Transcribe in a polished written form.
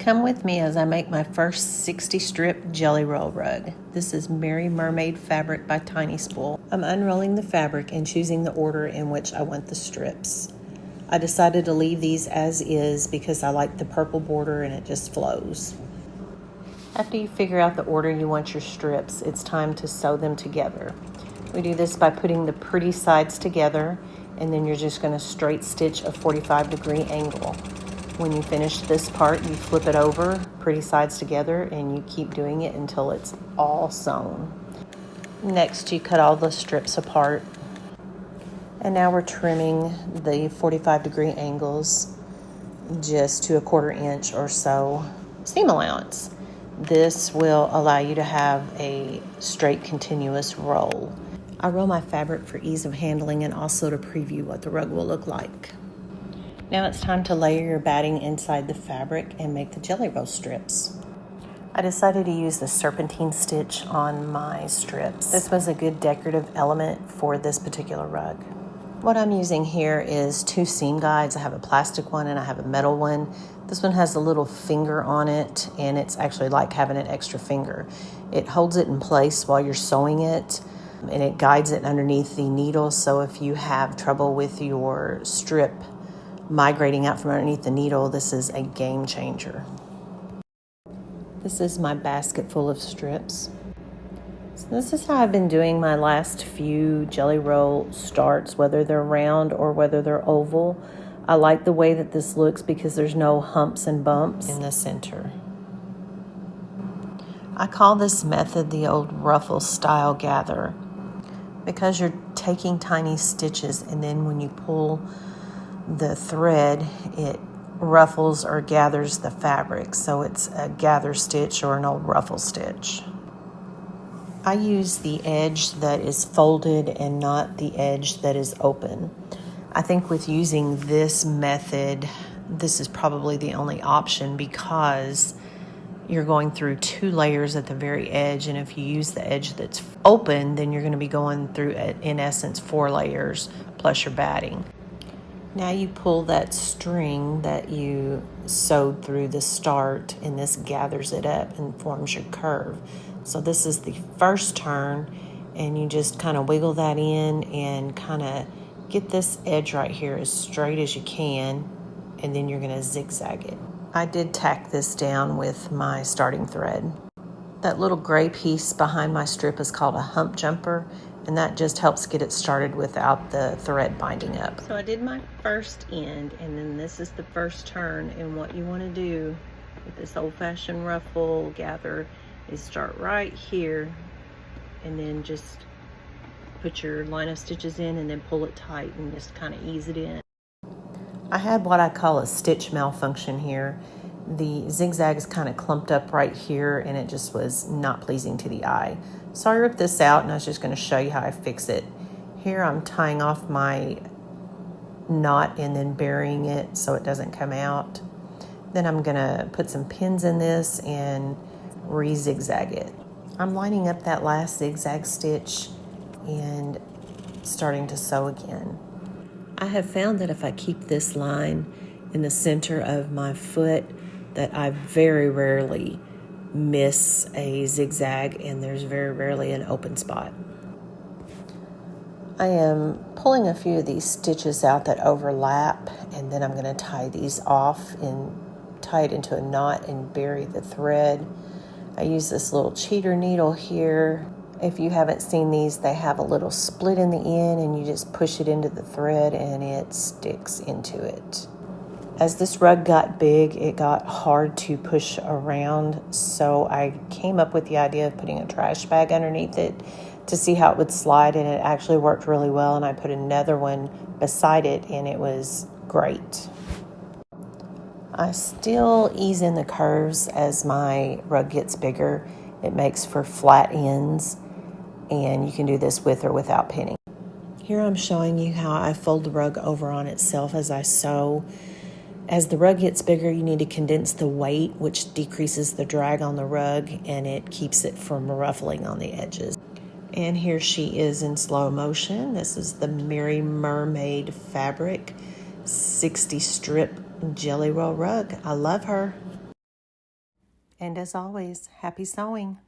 Come with me as I make my first 60 strip jelly roll rug. This is Mermaid fabric by TinySpool. I'm unrolling the fabric and choosing the order in which I want the strips. I decided to leave these as is because I like the purple border and it just flows. After you figure out the order you want your strips, it's time to sew them together. We do this by putting the pretty sides together, and then you're just going to straight stitch a 45-degree angle. When you finish this part, you flip it over, pretty sides together, and you keep doing it until it's all sewn. Next, you cut all the strips apart. And now we're trimming the 45-degree angles just to a 1/4 inch or so seam allowance. This will allow you to have a straight continuous roll. I roll my fabric for ease of handling and also to preview what the rug will look like. Now it's time to layer your batting inside the fabric and make the jelly roll strips. I decided to use the serpentine stitch on my strips. This was a good decorative element for this particular rug. What I'm using here is 2 seam guides. I have a plastic one and I have a metal one. This one has a little finger on it, and it's actually like having an extra finger. It holds it in place while you're sewing it, and it guides it underneath the needle. So if you have trouble with your strip migrating out from underneath the needle, this is a game changer. This is my basket full of strips. So this is how I've been doing my last few jelly roll starts, whether they're round or whether they're oval. I like the way that this looks because there's no humps and bumps in the center. I call this method the old ruffle style gather because you're taking tiny stitches, and then when you pull the thread, it ruffles or gathers the fabric. So it's a gather stitch or an old ruffle stitch. I use the edge that is folded and not the edge that is open. I think with using this method, this is probably the only option because you're going through 2 layers at the very edge, and if you use the edge that's open, then you're going to be going through, in essence, 4 layers plus your batting. Now you pull that string that you sewed through the start, and this gathers it up and forms your curve. So this is the first turn, and you just kind of wiggle that in and kind of get this edge right here as straight as you can, and then you're going to zigzag it. I did tack this down with my starting thread. That little gray piece behind my strip is called a hump jumper, and that just helps get it started without the thread binding up. So I did my first end, and then this is the first turn, and what you want to do with this old-fashioned ruffle gather is start right here and then just put your line of stitches in and then pull it tight and just kind of ease it in. I had what I call a stitch malfunction here. The zigzags kind of clumped up right here, and it just was not pleasing to the eye. So I ripped this out, and I was just going to show you how I fix it. Here I'm tying off my knot and then burying it so it doesn't come out. Then I'm going to put some pins in this and re-zigzag it. I'm lining up that last zigzag stitch and starting to sew again. I have found that if I keep this line in the center of my foot, that I very rarely miss a zigzag, and there's very rarely an open spot. I am pulling a few of these stitches out that overlap, and then I'm going to tie these off and tie it into a knot and bury the thread. I use this little cheater needle here. If you haven't seen these, they have a little split in the end, and you just push it into the thread and it sticks into it. As this rug got big, it got hard to push around, so I came up with the idea of putting a trash bag underneath it to see how it would slide, and it actually worked really well, and I put another one beside it, and it was great. I still ease in the curves as my rug gets bigger. It makes for flat ends, and you can do this with or without pinning. Here I'm showing you how I fold the rug over on itself as I sew. As the rug gets bigger, you need to condense the weight, which decreases the drag on the rug, and it keeps it from ruffling on the edges. And here she is in slow motion. This is the Mermaid fabric 60 strip jelly roll rug. I love her. And as always, happy sewing!